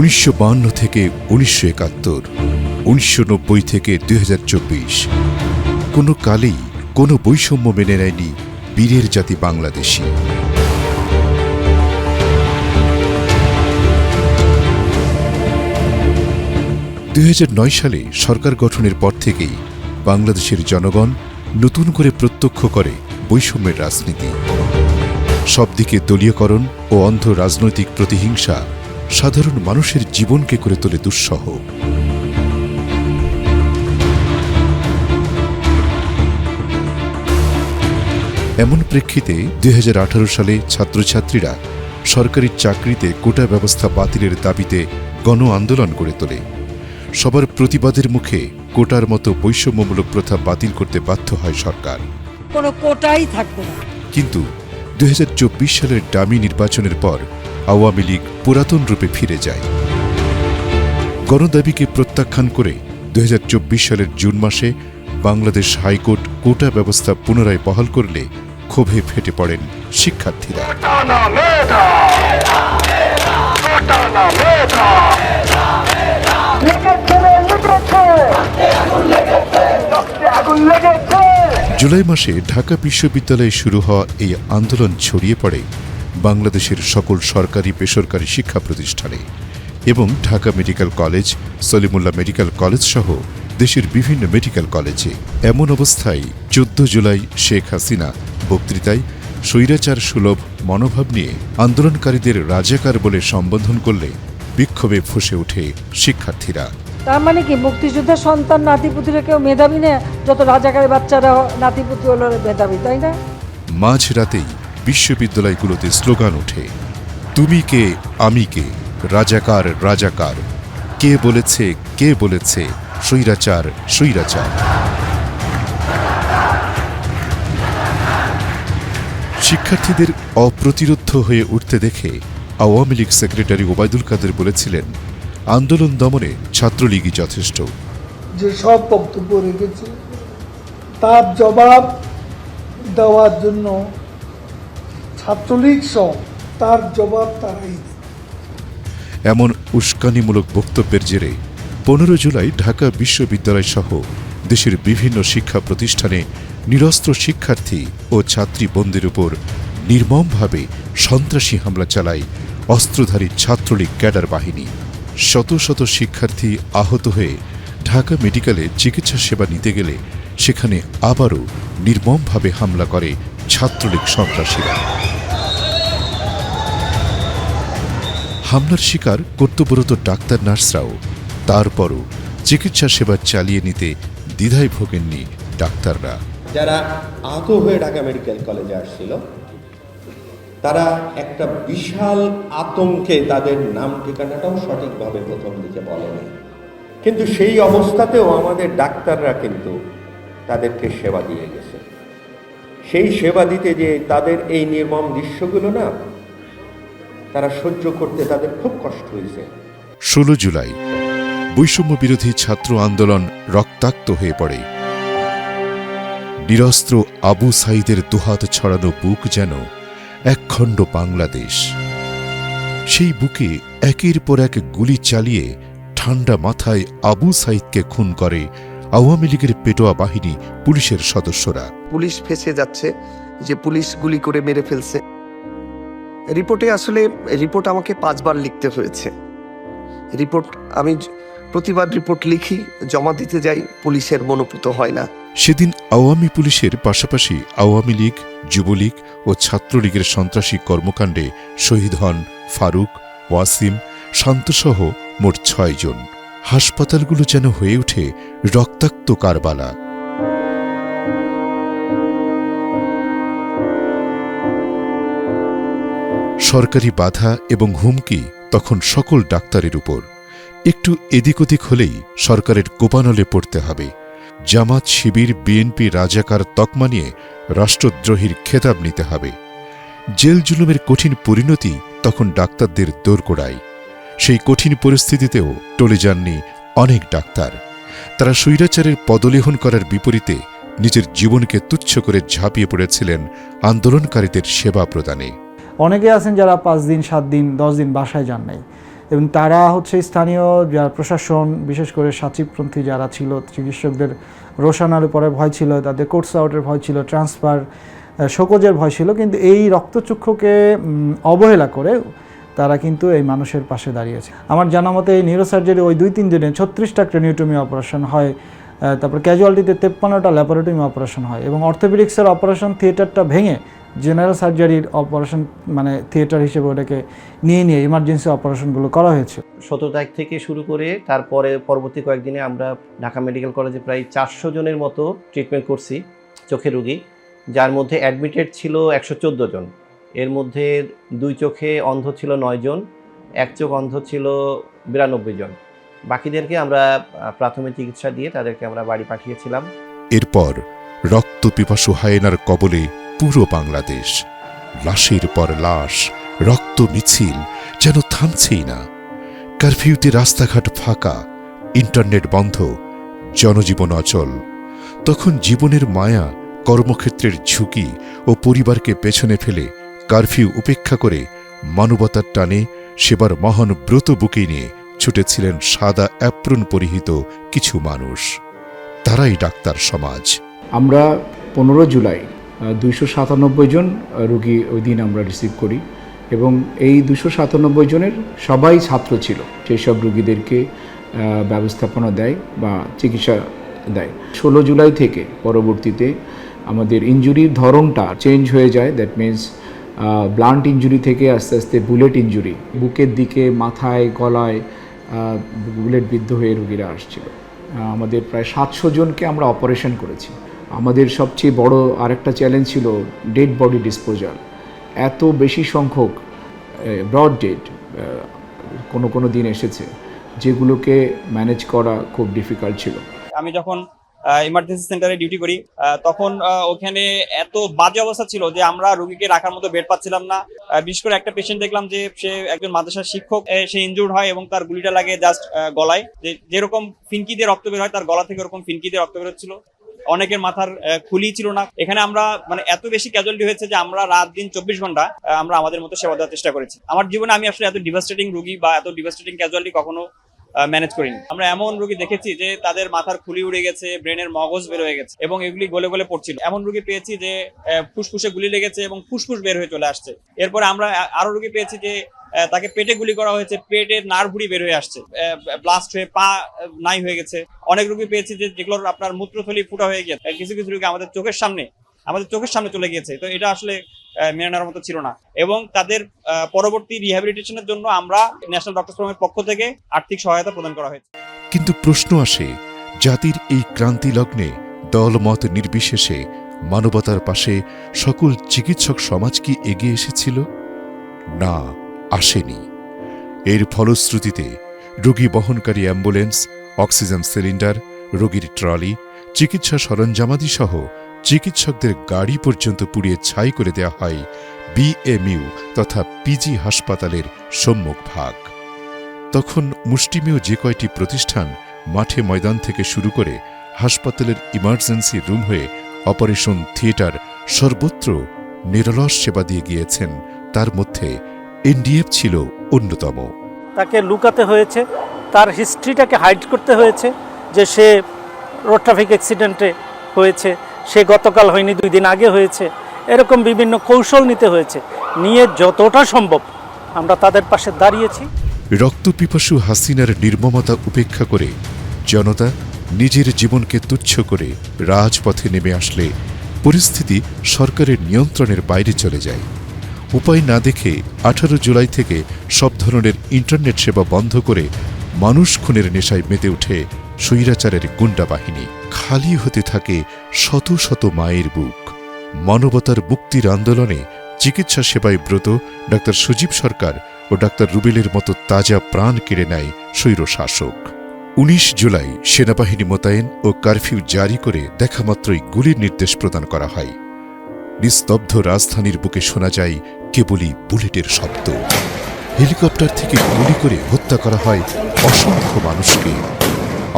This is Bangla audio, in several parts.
1952 থেকে 1971, 1990 থেকে 2024 কোনো কালেই কোনো বৈষম্য মেনে নেয়নি বীরের জাতি বাংলাদেশী। 2009 সালে সরকার গঠনের পর থেকেই বাংলাদেশের জনগণ নতুন করে প্রত্যক্ষ করে বৈষম্যের রাজনীতি। সবদিকে দলীয়করণ ও অন্ধ রাজনৈতিক প্রতিহিংসা সাধারণ মানুষের জীবনকে করে তোলে দুঃসহ। এমন প্রেক্ষিতে 2018 সালে ছাত্রছাত্রীরা সরকারি চাকরিতে কোটা ব্যবস্থা বাতিলের দাবিতে গণ আন্দোলন গড়ে তোলে। সবার প্রতিবাদের মুখে কোটার মতো বৈষম্যমূলক প্রথা বাতিল করতে বাধ্য হয় সরকার। কোনো কোটাই থাকবে না। কিন্তু 2024 সালের ডামি নির্বাচনের পর আওয়ামী লীগ পুরাতন রূপে ফিরে যায়। গণদাবিকে প্রত্যাখ্যান করে 2024 সালের জুন মাসে বাংলাদেশ হাইকোর্ট কোটা ব্যবস্থা পুনরায় বহাল করলে ক্ষোভে ফেটে পড়েন শিক্ষার্থীরা। জুলাই মাসে ঢাকা বিশ্ববিদ্যালয়ে শুরু হওয়া এই আন্দোলন ছড়িয়ে পড়ে বাংলাদেশের সকল সরকারি বেসরকারি শিক্ষা প্রতিষ্ঠানে এবং Dhaka medical college, Salimullah medical college সহ দেশের বিভিন্ন মেডিকেল কলেজে। এমন অবস্থায় 14 জুলাই শেখ হাসিনা বক্তৃতায় স্বৈরাচার সুলভ মনোভাব নিয়ে আন্দোলনকারীদের রাজাকার বলে সম্বোধন করলে বিক্ষোভে ফুঁসে ওঠে শিক্ষার্থীরা। তার মানে কি মুক্তিযোদ্ধার সন্তান নাতিপুতিরা কেউ মেধাবী না, যত রাজাকারের বাচ্চারা নাতিপুতি হলো মেধাবী, তাই না? মাঝরাতেই বিশ্ববিদ্যালয়গুলোতে স্লোগান ওঠে, তুমি কে আমি কে, রাজাকার রাজাকার, কে বলেছে স্বৈরাচার স্বৈরাচার। শিক্ষার্থীদের অপ্রতিরোধ্য হয়ে উঠতে দেখে আওয়ামী লীগ সেক্রেটারি ওবায়দুল কাদের বলেছিলেন, আন্দোলন দমনে ছাত্রলীগই যথেষ্ট। যে সব বক্তব্য রেখেছে তার জবাব দেওয়ার জন্য ছাত্রলীগ সহ তার জবাব তারাই দেবে। এমন উস্কানিমূলক বক্তব্যের জেরে 15 জুলাই ঢাকা বিশ্ববিদ্যালয় সহ দেশের বিভিন্ন শিক্ষা প্রতিষ্ঠানে নিরস্ত্র শিক্ষার্থী ও ছাত্রী বন্দীর উপর নির্মমভাবে সন্ত্রাসী হামলা চালায় অস্ত্রধারী ছাত্রলীগ ক্যাডার বাহিনী। শত শত শিক্ষার্থী আহত হয়ে ঢাকা মেডিকেলে চিকিৎসা সেবা নিতে গেলে সেখানে আবারও নির্মমভাবে হামলা করে ছাত্রলীগ সন্ত্রাসীরা। হামলার শিকার কর্তব্যরত ডাক্তার নার্সরাও। তারপরও চিকিৎসা সেবা চালিয়ে নিতে দ্বিধায় ভোগেননি ডাক্তাররা। যারা আহত হয়ে ঢাকা মেডিকেল কলেজে আসছিল তারা একটা বিশাল আতঙ্কে তাদের নাম ঠিকানাটাও সঠিকভাবে প্রথম দিকে বলেনি, কিন্তু সেই অবস্থাতেও আমাদের ডাক্তাররা কিন্তু তাদেরকে সেবা দিয়ে গেছে। সেই সেবা দিতে যে তাদের এই নির্মম দৃশ্যগুলো না তারা সহ্য করতে তাদের খুব কষ্ট হয়েছে। 16 জুলাই বৈষম্য বিরোধী ছাত্র আন্দোলন রক্তাক্ত হয়ে পড়ে। নিরস্ত্র আবু সাঈদের দুহাত ছড়ানো বুক যেন একখণ্ড বাংলাদেশ। সেই বুকে একের পর এক গুলি চালিয়ে ঠান্ডা মাথায় আবু সাঈদকে খুন করে আওয়ামী লীগের পেটোয়া বাহিনী, পুলিশের সদস্যরা। পুলিশ ফেঁসে যাচ্ছে যে পুলিশ গুলি করে মেরে ফেলছে। রিপোর্ট আমাকে 5 বার লিখতে হয়েছে। আমি প্রতিবার রিপোর্ট লিখি, জমা দিতে যাই, পুলিশের মনোপুত হয় না। সেদিন আওয়ামী পুলিশের পাশাপাশি আওয়ামী লীগ, যুবলীগ ও ছাত্রলীগের সন্ত্রাসী কর্মকাণ্ডে শহীদ হন ফারুক, ওয়াসিম, শান্তসহ মোট 6 জন। হাসপাতালগুলো যেন হয়ে ওঠে রক্তাক্ত কারবালা। সরকারি বাধা এবং হুমকি তখন সকল ডাক্তারের উপর। একটু এদিক ওদিক হলেই সরকারের কোপানলে পড়তে হবে। জামাত, শিবির, বিএনপি, রাজাকার তকমা নিয়ে রাষ্ট্রদ্রোহীর খেতাব নিতে হবে। জেল জুলুমের কঠিন পরিণতি তখন ডাক্তারদের দোরগোড়ায়। সেই কঠিন পরিস্থিতিতেও টলে যাননি অনেক ডাক্তার। তারা স্বৈরাচারের পদলেহন করার বিপরীতে নিজের জীবনকে তুচ্ছ করে ঝাঁপিয়ে পড়েছিলেন আন্দোলনকারীদের সেবা প্রদানে। অনেকে আছেন যারা 5 দিন, 7 দিন, 10 দিন বাসায় যান নাই, এবং তারা হচ্ছে স্থানীয় যারা প্রশাসন, বিশেষ করে সাচিবপন্থী যারা ছিল, চিকিৎসকদের রোশানার উপরে ভয় ছিল, তাদের কোর্স আউটের ভয় ছিল, ট্রান্সফার শোকজের ভয় ছিল, কিন্তু এই রক্তচক্ষুকে অবহেলা করে তারা কিন্তু এই মানুষের পাশে দাঁড়িয়েছে। আমার জানা মতে এই নিউরোসার্জারি ওই 2-3 দিনে 36টা ক্রেনিওটমি অপারেশন হয়, তারপর ক্যাজুয়ালিটিতে 53টা ল্যাপারোটমি অপারেশন হয়, এবং অর্থোপেডিক্সের অপারেশন থিয়েটারটা ভেঙে জেনারেল সার্জারির অপারেশন মানে থিয়েটার হিসেবে ওটাকে নিয়ে ইমার্জেন্সি অপারেশনগুলো করা হয়েছে। 17 তারিখ থেকে শুরু করে তারপরে পরবর্তী কয়েকদিনে আমরা ঢাকা মেডিকেল কলেজে প্রায় 400 জনের মতো ট্রিটমেন্ট করছি চোখের রোগী, যার মধ্যে অ্যাডমিটেড ছিল 114 জন। এর মধ্যে 2 চোখে অন্ধ ছিল 9 জন, 1 চোখ অন্ধ ছিল 92 জন। বাকিদেরকে আমরা প্রাথমিক চিকিৎসা দিয়ে তাদেরকে আমরা বাড়ি পাঠিয়েছিলাম। এরপর রক্ত পিপাসু হায়েনার কবলে পুরো বাংলাদেশ। লাশের পর লাশ, রক্ত মিছিল যেন থামছেই না। কারফিউতে রাস্তাঘাট ফাঁকা, ইন্টারনেট বন্ধ, জনজীবন অচল। তখন জীবনের মায়া, কর্মক্ষেত্রের ঝুঁকি ও পরিবারকে পেছনে ফেলে কারফিউ উপেক্ষা করে মানবতার টানে সেবার মহান ব্রত বুকে নিয়ে ছুটেছিলেন সাদা অ্যাপ্রন পরিহিত কিছু মানুষ। তারাই ডাক্তার সমাজ। আমরা 15 জুলাই 297 জন রোগী ওই দিন আমরা রিসিভ করি, এবং এই 297 জনের সবাই ছাত্র ছিল। সেই সব রোগীদেরকে ব্যবস্থাপনা দেয় বা চিকিৎসা দেয়। 16 জুলাই থেকে পরবর্তীতে আমাদের ইনজুরির ধরনটা চেঞ্জ হয়ে যায়। দ্যাট মিনস ব্লান্ট ইনজুরি থেকে আস্তে আস্তে বুলেট ইনজুরি, বুকের দিকে, মাথায়, গলায় বুলেট বিদ্ধ হয়ে রোগীরা আসছিল। আমাদের প্রায় 700 জনকে আমরা অপারেশন করেছি। আমাদের সবচেয়ে বড় আরেকটা চ্যালেঞ্জ ছিল ডেড বডি ডিসপোজাল। এত বেশি সংখ্যক ব্রড ডেড কোনো দিন এসেছে, যেগুলোকে ম্যানেজ করা খুব ডিফিকাল্ট ছিল। আমি যখন ইমার্জেন্সি সেন্টারে ডিউটি করি তখন ওখানে এত বাজে অবস্থা ছিল যে আমরা রোগীকে রাখার মতো বেড পাচ্ছিলাম না। বিশেষ করে একটা পেশেন্ট দেখলাম যে সে একজন মাদ্রাসার শিক্ষক, সে ইনজুর্ড হয় এবং তার গুলিটা লাগে জাস্ট গলায়। যেরকম ফিনকি দিয়ে রক্ত বের হয়, তার গলা থেকে ওরকম ফিনকি দিয়ে রক্ত বের হচ্ছিল। অনেকের মাথার খুলি ছিল না। এখানে আমরা মানে এত বেশি ক্যাজুয়ালিটি হয়েছে যে আমরা রাত দিন 24 ঘন্টা আমরা আমাদের মতো সেবা দেওয়ার চেষ্টা করেছি। আমার জীবনে আমি আসলে এত ডিভাস্টেটিং রোগী বা এত ডিভাস্টেটিং ক্যাজুয়ালিটি কখনো ম্যানেজ করিনি। আমরা এমন রোগী দেখেছি যে তাদের মাথার খুলি উড়ে গেছে, ব্রেনের মগজ বের হয়ে গেছে এবং এগুলি গলে গলে পড়ছিল। এমন রোগী পেয়েছি যে ফুসফুসে গুলি লেগেছে এবং ফুসফুস বের হয়ে চলে আসছে। এরপরে আমরা আরো রোগী পেয়েছি যে তাকে পেটে গুলি করা হয়েছে, পেটের নার্ভুড়ি বের হয়ে আসছে, ব্লাস্ট হয়ে পা নাই হয়ে গেছে। অনেক রোগী পেয়েছি যে যেগুলোর আপনার মূত্রথলি ফুটা হয়ে গেছে। কিছু কিছু রোগী আমাদের চোখের সামনে চলে গিয়েছে। তো এটা আসলে মেনে নেওয়ার মতো ছিল না। এবং তাদের পরবর্তী রিহ্যাবিলিটেশনের জন্য আমরা ন্যাশনাল ডক্টরস ফোরামের পক্ষ থেকে আর্থিক সহায়তা প্রদান করা হয়েছে। কিন্তু প্রশ্ন আসে, জাতির এই ক্রান্তি লগ্নে দলমত নির্বিশেষে মানবতার পাশে সকল চিকিৎসক সমাজ কি এগিয়ে এসেছিল? না, আসেনি। এর ফলশ্রুতিতে রোগী বহনকারী অ্যাম্বুলেন্স, অক্সিজেন সিলিন্ডার, রোগীর ট্রলি, চিকিৎসা সরঞ্জামাদি সহ চিকিৎসকদের গাড়ি পর্যন্ত পুড়িয়ে ছাই করে দেওয়া হয় বিএমইউ তথা পিজি হাসপাতালের সম্মুখভাগ। তখন মুষ্টিমেয় যে কয়টি প্রতিষ্ঠান মাঠে ময়দান থেকে শুরু করে হাসপাতালের ইমার্জেন্সি রুম হয়ে অপারেশন থিয়েটার সর্বত্র নিরলস সেবা দিয়ে গিয়েছেন, তার মধ্যে এনডিএফ ছিল অন্যতম। তাকে লুকাতে হয়েছে, তার হিস্ট্রিটাকে হাইড করতে হয়েছে যে সে রোড ট্রাফিক অ্যাক্সিডেন্টে হয়েছে, সে গতকাল হয়নি 2 দিন আগে হয়েছে। এরকম বিভিন্ন কৌশল নিতে হয়েছে। নিয়ে যতটা সম্ভব আমরা তাদের পাশে দাঁড়িয়েছি। রক্তপিপাসু হাসিনার নির্মমতা উপেক্ষা করে জনতা নিজের জীবনকে তুচ্ছ করে রাজপথে নেমে আসলে পরিস্থিতি সরকারের নিয়ন্ত্রণের বাইরে চলে যায়। উপায় না দেখে 18 জুলাই থেকে সব ধরনের ইন্টারনেট সেবা বন্ধ করে মানুষ খুনের নেশায় মেতে ওঠে স্বৈরাচারের গুন্ডা বাহিনী। খালি হতে থাকে শত শত মায়ের বুক। মানবতার মুক্তির আন্দোলনে চিকিৎসা সেবায় ব্রত ডাক্তার সুজীব সরকার ও ডাক্তার রুবেলের মতো তাজা প্রাণ কেড়ে নেয় স্বৈরশাসক। 19 জুলাই সেনাবাহিনী মোতায়েন ও কারফিউ জারি করে দেখামাত্রই গুলির নির্দেশ প্রদান করা হয়। নিস্তব্ধ রাজধানীর বুকে শোনা যায় কেবলই বুলেটের শব্দ। হেলিকপ্টার থেকে গুলি করে হত্যা করা হয় অসংখ্য মানুষকে।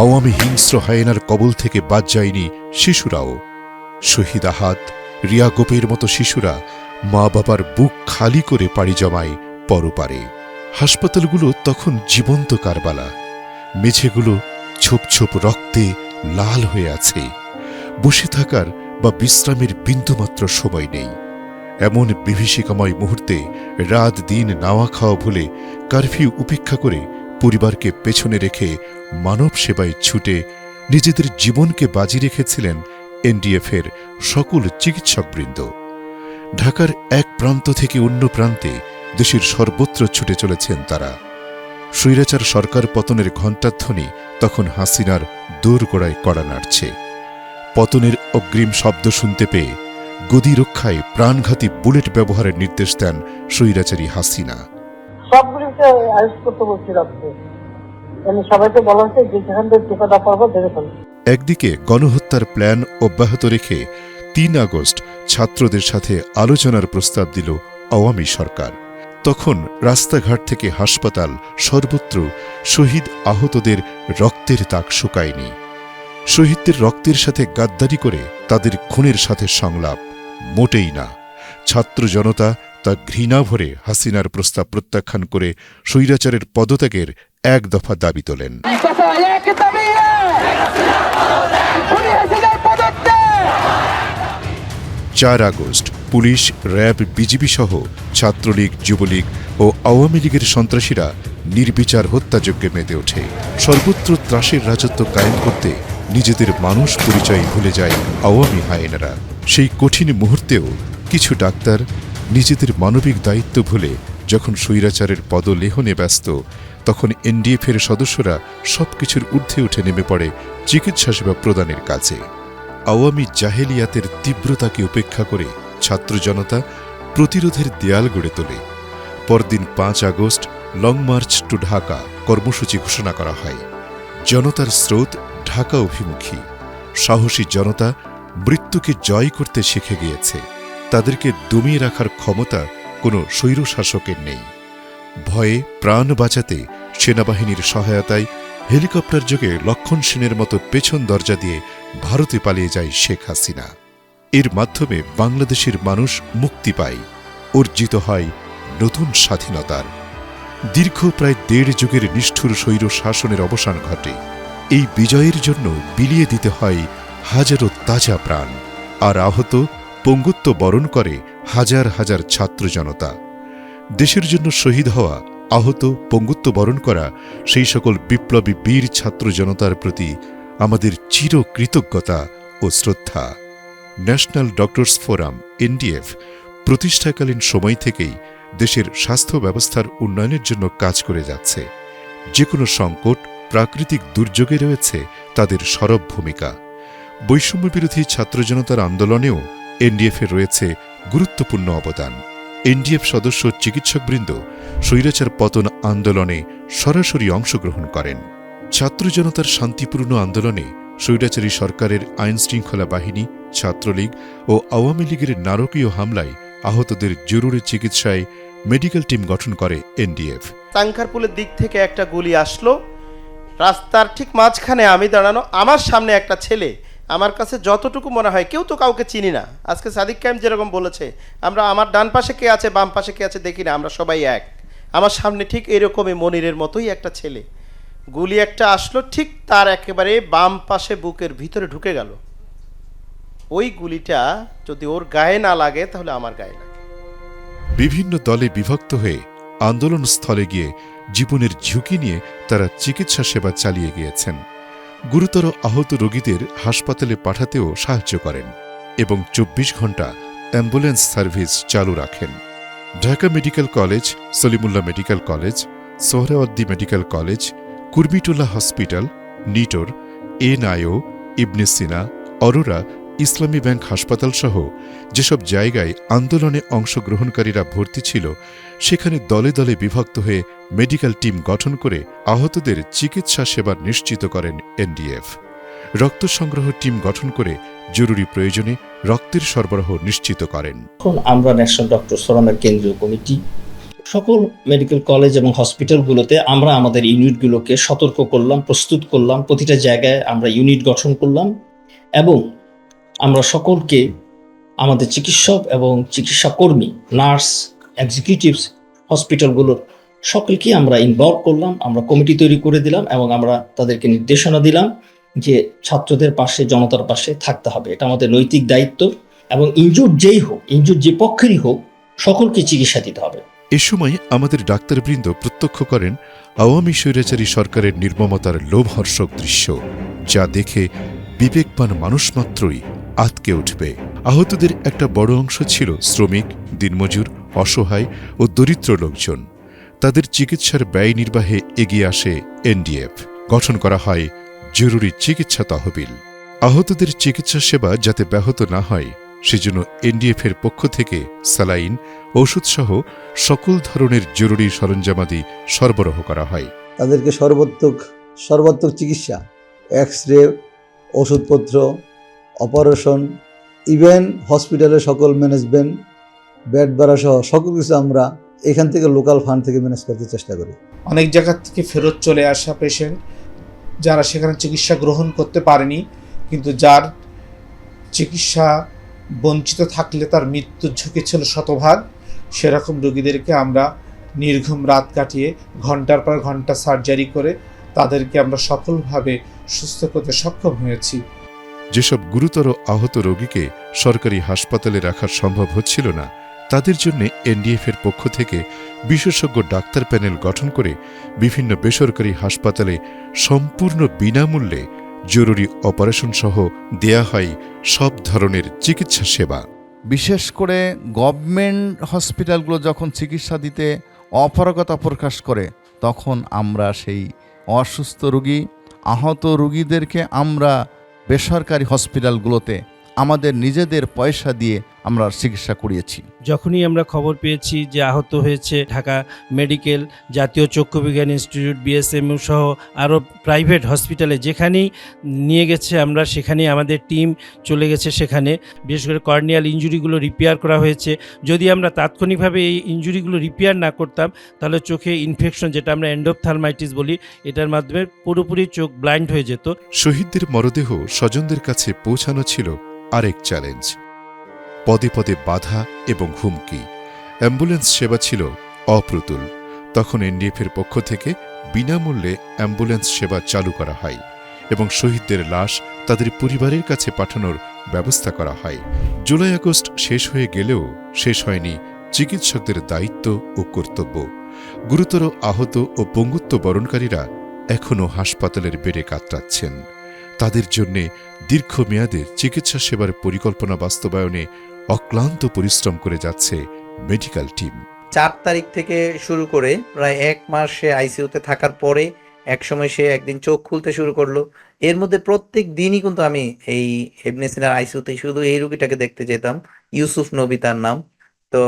আওয়ামী হিংস্র হায়েনার কবল থেকে বাদ যায়নি শিশুরাও। শহীদ আহাদ, রিয়া গোপের মতো শিশুরা মা বাবার বুক খালি করে পাড়ি জমায় পরপারে। হাসপাতালগুলো তখন জীবন্ত কারবালা। মেঝেগুলো ছোপ ছোপ রক্তে লাল হয়ে আছে। বসে থাকার বা বিশ্রামের বিন্দুমাত্র সময় নেই। এমন বিভীষিকাময় মুহূর্তে রাত দিন নাওয়া খাওয়া ভুলে কারফিউ উপেক্ষা করে পরিবারকে পেছনে রেখে মানব সেবায় ছুটে নিজেদের জীবনকে বাজি রেখেছিলেন এনডিএফের সকল চিকিৎসকবৃন্দ। ঢাকার এক প্রান্ত থেকে অন্য প্রান্তে দেশের সর্বত্র ছুটে চলেছেন তারা। স্বৈরাচার সরকার পতনের ঘণ্টাধ্বনি তখন হাসিনার দোরগোড়ায় কড়া নাড়ছে। পতনের অগ্রিম শব্দ শুনতে পেয়ে গদি রক্ষায় প্রাণঘাতী বুলেট ব্যবহারের নির্দেশ দেন স্বৈরাচারী হাসিনা। সবগুলিকে আরেস্ট করতে বলছি রাখতে, সবাইকে বলা হচ্ছে যে যেখান থেকে টিকাটা পারবো দেখে ফেলবে। একদিকে গণহত্যার প্ল্যান অব্যাহত রেখে ৩ আগস্ট ছাত্রদের সাথে আলোচনার প্রস্তাব দিল আওয়ামী সরকার। তখন রাস্তাঘাট থেকে হাসপাতাল সর্বত্র শহীদ আহতদের রক্তের দাগ শুকায়নি। শহীদদের রক্তের সাথে গাদ্দারি করে তাদের খুনের সাথে সংলাপ মোটেই না। ছাত্র জনতা তা ঘৃণা ভরে হাসিনার প্রস্তাব প্রত্যাখ্যান করে স্বৈরাচারের পদত্যাগের এক দফা দাবি তোলেন। ৪ আগস্ট পুলিশ, র্যাব, বিজিবি সহ ছাত্রলীগ, যুবলীগ ও আওয়ামী লীগের সন্ত্রাসীরা নির্বিচার হত্যাযজ্ঞে মেতে ওঠে। সর্বত্র ত্রাসের রাজত্ব কায়েম করতে নিজেদের মানুষ পরিচয় ভুলে যায় আওয়ামী হায়েনারা। সেই কঠিন মুহূর্তেও কিছু ডাক্তার নিজেদের মানবিক দায়িত্ব ভুলে যখন স্বৈরাচারের পদলেহনে ব্যস্ত, তখন এনডিএফের সদস্যরা সবকিছুর ঊর্ধ্বে উঠে নেমে পড়ে চিকিৎসা সেবা প্রদানের কাজে। আওয়ামী জাহেলিয়াতের তীব্রতাকে উপেক্ষা করে ছাত্র জনতা প্রতিরোধের দেয়াল গড়ে তোলে। পরদিন ৫ August long march to Dhaka কর্মসূচি ঘোষণা করা হয়। জনতার স্রোত ঢাকা অভিমুখী। সাহসী জনতা মৃত্যুকে জয় করতে শিখে গিয়েছে। তাদেরকে দমিয়ে রাখার ক্ষমতা কোনো স্বৈরশাসকের নেই। ভয়ে প্রাণ বাঁচাতে সেনাবাহিনীর সহায়তায় হেলিকপ্টার যোগে লক্ষণ সেনের মতো পেছন দরজা দিয়ে ভারতে পালিয়ে যায় শেখ হাসিনা। এর মাধ্যমে বাংলাদেশের মানুষ মুক্তি পায়, অর্জিত হয় নতুন স্বাধীনতার। দীর্ঘ প্রায় ১.৫ যুগের নিষ্ঠুর স্বৈর শাসনের অবসান ঘটে। এই বিজয়ের জন্য বিলিয়ে দিতে হয় হাজারো তাজা প্রাণ, আর আহত পঙ্গুত্ব বরণ করে হাজার হাজার ছাত্র জনতা। দেশের জন্য শহীদ হওয়া, আহত, পঙ্গুত্ব বরণ করা সেই সকল বিপ্লবী বীর ছাত্র জনতার প্রতি আমাদের চির কৃতজ্ঞতা ও শ্রদ্ধা। ন্যাশনাল ডক্টরস ফোরাম এনডিএফ প্রতিষ্ঠাকালীন সময় থেকেই দেশের স্বাস্থ্য ব্যবস্থার উন্নয়নের জন্য কাজ করে যাচ্ছে। যে কোনো সংকট, প্রাকৃতিক দুর্যোগে রয়েছে তাদের সরব ভূমিকা। বৈষম্যবিরোধী ছাত্র জনতার আন্দোলনেও এনডিএফের রয়েছে গুরুত্বপূর্ণ অবদান। এনডিএফ সদস্য চিকিৎসকবৃন্দ স্বৈরাচার পতন আন্দোলনে সরাসরি অংশগ্রহণ করেন। ছাত্র জনতার শান্তিপূর্ণ আন্দোলনে স্বৈরাচারী সরকারের আইনশৃঙ্খলা বাহিনী, ছাত্রলীগ ও আওয়ামী লীগের নারকীয় হামলায় আহতদের জরুরি চিকিৎসায় মেডিকেল টিম গঠন করে এনডিএফ। তাঙ্কারপুলের দিক থেকে একটা গুলি আসলো, রাস্তার ঠিক মাঝখানে আমি দাঁড়ানো, আমার সামনে একটা ছেলে। আমার কাছে যতটুকু মনে হয় কেউ তো কাউকে চিনি না। আজকে সাদিক কায়েম যেরকম বলেছে, আমরা আমার ডান পাশে কে আছে বাম পাশে কে আছে দেখি না, আমরা সবাই এক। আমার সামনে ঠিক এরকমই মনিরের মতোই একটা ছেলে। গুলি একটা আসলো, ঠিক তার একেবারে বাম পাশে বুকের ভিতরে ঢুকে গেল। ওই গুলিটা যদি ওর গায়ে না লাগে তাহলে আমার গায়ে লাগে। বিভিন্ন দলে বিভক্ত হয়ে আন্দোলন স্থলে গিয়ে জীবনের ঝুঁকি নিয়ে তারা চিকিৎসা সেবা চালিয়ে গিয়েছেন। গুরুতর আহত রোগীদের হাসপাতালে পাঠাতেও সাহায্য করেন এবং ২৪ ঘণ্টা অ্যাম্বুলেন্স সার্ভিস চালু রাখেন। Dhaka medical college, Salimullah medical college, Suhrawardy medical college, Kurmitola hospital, NITOR, NIO, Ibne Sina, Aurora, Islami bank হাসপাতাল সহ যেসব জায়গায় আন্দোলনে অংশগ্রহণকারীরা ভর্তি ছিল, সেখানে দলে দলে বিভক্ত হয়ে মেডিকেল টিম গঠন করে আহতদের চিকিৎসা সেবা নিশ্চিত করেন এনডিএফ। রক্ত সংগ্রহ টিম গঠন করে জরুরি প্রয়োজনে রক্তের সরবরাহ নিশ্চিত করেন। আমরা ন্যাশনাল ডক্টর ফোরামের কেন্দ্রীয় কমিটি সকল মেডিকেল কলেজ এবং হসপিটালগুলোতে আমরা আমাদের ইউনিটগুলোকে সতর্ক করলাম, প্রস্তুত করলাম। প্রতিটা জায়গায় আমরা ইউনিট গঠন করলাম এবং আমরা সকলকে আমাদের চিকিৎসক এবং চিকিৎসা কর্মী, নার্স, এক্সিকিউটিভস হসপিটালগুলোর সকলকে আমরা ইনভলভ করলাম, আমরা কমিটি তৈরি করে দিলাম এবং আমরা তাদেরকে নির্দেশনা দিলাম যে ছাত্রদের পাশে, জনতার পাশে থাকতে হবে। এটা আমাদের নৈতিক দায়িত্ব এবং ইনজুর যেই হোক, ইনজুর যে পক্ষেরই হোক, সকলকে চিকিৎসা দিতে হবে। এ সময় আমাদের ডাক্তারবৃন্দ প্রত্যক্ষ করেন আওয়ামী স্বৈরাচারী সরকারের নির্মমতার লোমহর্ষক দৃশ্য, যা দেখে বিবেকবান মানুষ মাত্রই আঁতকে উঠবে। আহতদের একটা বড় অংশ ছিল শ্রমিক, দিনমজুর, অসহায় ও দরিদ্র লোকজন। তাদের চিকিৎসার ব্যয় নির্বাহে এগিয়ে আসে এনডিএফ। গঠন করা হয় জরুরি চিকিৎসা তহবিল। আহতদের চিকিৎসা সেবা যাতে ব্যাহত না হয় সেজন্য এনডিএফের পক্ষ থেকে স্যালাইন, ওষুধসহ সকল ধরনের জরুরি সরঞ্জামাদি সরবরাহ করা হয়। তাদেরকে সর্বাত্মক চিকিৎসা, এক্স রে, ওষুধপত্র, অপারেশন, ইভেন হসপিটালের সকল ম্যানেজমেন্ট, বেড ভাড়া সহ সকল কিছু আমরা এখান থেকে লোকাল ফান্ড থেকে ম্যানেজ করতে চেষ্টা করি। অনেক জায়গা থেকে ফেরত চলে আসা পেশেন্ট, যারা সেখানে চিকিৎসা গ্রহণ করতে পারেনি, কিন্তু যার চিকিৎসা বঞ্চিত থাকলে তার মৃত্যুর ঝুঁকি ছিল শতভাগ, সেরকম রোগীদেরকে আমরা নির্ঘুম রাত কাটিয়ে ঘন্টার পর ঘন্টা সার্জারি করে তাদেরকে আমরা সফলভাবে সুস্থ করতে সক্ষম হয়েছি। যেসব গুরুতর আহত রোগীকে সরকারি হাসপাতালে রাখা সম্ভব হচ্ছিল না, তাদের জন্য এনডিএফের পক্ষ থেকে বিশেষজ্ঞ ডাক্তার প্যানেল গঠন করে বিভিন্ন বেসরকারি হাসপাতালে সম্পূর্ণ বিনামূল্যে জরুরি অপারেশন সহ দেয়া হয় সব ধরনের চিকিৎসা সেবা। বিশেষ করে গভর্নমেন্ট হসপিটালগুলো যখন চিকিৎসা দিতে অপারগতা প্রকাশ করে, তখন আমরা সেই অসুস্থ রোগী, আহত রোগীদেরকে আমরা বেসরকারি হসপিটালগুলোতে আমাদের নিজেদের পয়সা দিয়ে আমরা চিকিৎসা করিয়েছি। যখনই আমরা খবর পেয়েছি যে আহত হয়েছে ঢাকা মেডিকেল, জাতীয় চক্ষু বিজ্ঞান ইনস্টিটিউট, বিএসএমইউ সহ আরও প্রাইভেট হসপিটালে যেখানেই নিয়ে গেছে আমরা, সেখানেই আমাদের টিম চলে গেছে। সেখানে বিশেষ করে কর্নিয়াল ইনজুরিগুলো রিপেয়ার করা হয়েছে। যদি আমরা তাৎক্ষণিকভাবে এই ইনজুরিগুলো রিপেয়ার না করতাম, তাহলে চোখে ইনফেকশন, যেটা আমরা এন্ডোপথ্যালমাইটিস বলি, এটার মাধ্যমে পুরোপুরি চোখ ব্লাইন্ড হয়ে যেত। শহীদদের মরদেহ স্বজনদের কাছে পৌঁছানো ছিল আরেক চ্যালেঞ্জ। পদে পদে বাধা এবং হুমকি। অ্যাম্বুলেন্স সেবা ছিল অপ্রতুল। তখন এনডিএফের পক্ষ থেকে বিনামূল্যে অ্যাম্বুলেন্স সেবা চালু করা হয় এবং শহীদদের লাশ তাদের পরিবারের কাছে পাঠানোর ব্যবস্থা করা হয়। জুলাই আগস্ট শেষ হয়ে গেলেও শেষ হয়নি চিকিৎসকদের দায়িত্ব ও কর্তব্য। গুরুতর আহত ও পঙ্গুত্ব বরণকারীরা এখনও হাসপাতালের বেডে কাতরাচ্ছেন। তাদের জন্যে দীর্ঘমেয়াদে চিকিৎসা সেবার পরিকল্পনা বাস্তবায়নে অক্লান্ত পরিশ্রম করে যাচ্ছে মেডিকেল টিম। 4 তারিখ থেকে শুরু করে প্রায় 1 মাস সে আইসিইউতে থাকার পরে একসময় সে একদিন চোখ খুলতে শুরু করলো। এর মধ্যে প্রত্যেক দিনই কিন্তু আমি এই ইবনে সিনার আইসিইউতে শুধু এই রোগীটাকে দেখতে যেতাম। ইউসুফ নবী তার নাম। তো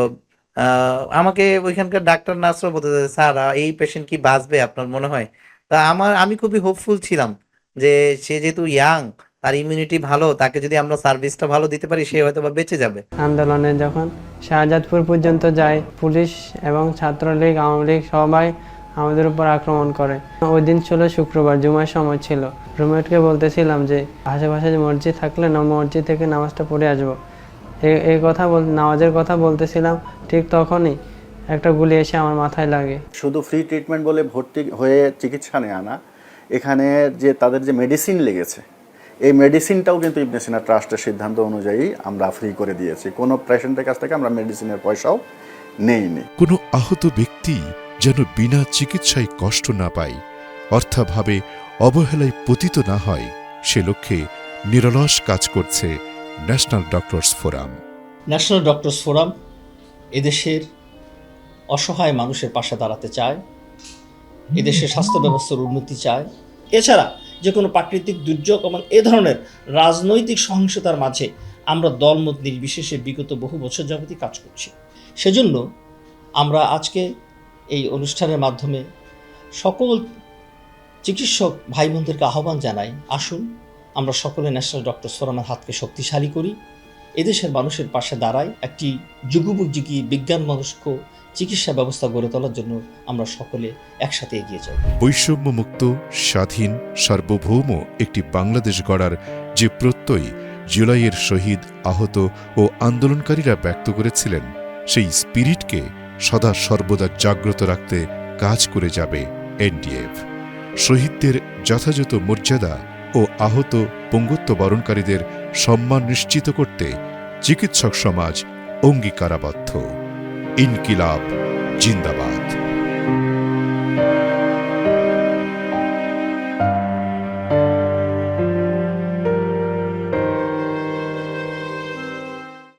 আমাকে ওইখানকার ডাক্তার নার্সরা বলতে, স্যার এই পেশেন্ট কি বাঁচবে আপনার মনে হয়? তা আমি খুবই হোপফুল ছিলাম যে সে যেহেতু ইয়াং, তার ইমিউনিটি ভালো, তাকে যদি আমরা সার্ভিসটা ভালো দিতে পারি, সে হয়তো বা বেঁচে যাবে। আন্দোলনে যখন শাহজাদপুর পর্যন্ত যায়, পুলিশ এবং ছাত্রলীগ, আওয়ামী লীগ সবাই আমাদের উপর আক্রমণ করে। ওই দিন ছিল শুক্রবার, জুমার সময় ছিল। রুমমেটকে বলতেছিলাম যে আশেপাশে যে মসজিদ থাকলে মসজিদ থেকে নামাজটা পড়ে আসবো, এই কথা নামাজের কথা বলতেছিলাম। ঠিক তখনই একটা গুলি এসে আমার মাথায় লাগে। শুধু ফ্রি ট্রিটমেন্ট বলে ভর্তি হয়ে চিকিৎসা নেওয়া না, এখানে যে তাদের যে মেডিসিন লেগেছে, এই মেডিসিনটাও কিন্তু ইবনে সিনা ট্রাস্টের সিদ্ধান্ত অনুযায়ী আমরা ফ্রি করে দিয়েছি। কোনো পেশেন্টের কাছ থেকে আমরা মেডিসিনের পয়সাও নেইনি। কোনো আহত ব্যক্তি যেন বিনা চিকিৎসায় কষ্ট না পায়, অর্থাভাবে অবহেলায় পতিত না হয়, সে লক্ষ্যে নিরলস কাজ করছে national doctors forum. National doctors forum এদেশের অসহায় মানুষের পাশে দাঁড়াতে চায়, এদেশের স্বাস্থ্য ব্যবস্থার উন্নতি চায়। এছাড়া যে কোনো প্রাকৃতিক দুর্যোগ এবং এ ধরনের রাজনৈতিক সহিংসতার মাঝে আমরা দলমত নির্বিশেষে বিগত বহু বছর যাবতই কাজ করছি। সেজন্য আমরা আজকে এই অনুষ্ঠানের মাধ্যমে সকল চিকিৎসক ভাই বোনদেরকে আহ্বান জানাই, আসুন আমরা সকলে ন্যাশনাল ডক্টরস ফোরামের হাতকে শক্তিশালী করি, এদেশের মানুষের পাশে দাঁড়াই, একটি যুগোপযোগী বিজ্ঞান মনস্ক চিকিৎসা ব্যবস্থা গড়ে তোলার জন্য আমরা সকলে একসাথে এগিয়ে যাই। বৈষম্যমুক্ত, স্বাধীন, সার্বভৌম একটি বাংলাদেশ গড়ার যে প্রত্যয় জুলাইয়ের শহীদ, আহত ও আন্দোলনকারীরা ব্যক্ত করেছিলেন, সেই স্পিরিটকে সদা সর্বদা জাগ্রত রাখতে কাজ করে যাবে এনডিএফ। শহীদদের যথাযথ মর্যাদা ও আহত পঙ্গুত্ব বরণকারীদের সম্মান নিশ্চিত করতে চিকিৎসক সমাজ অঙ্গীকারাবদ্ধ। ইনকিলাব জিন্দাবাদ।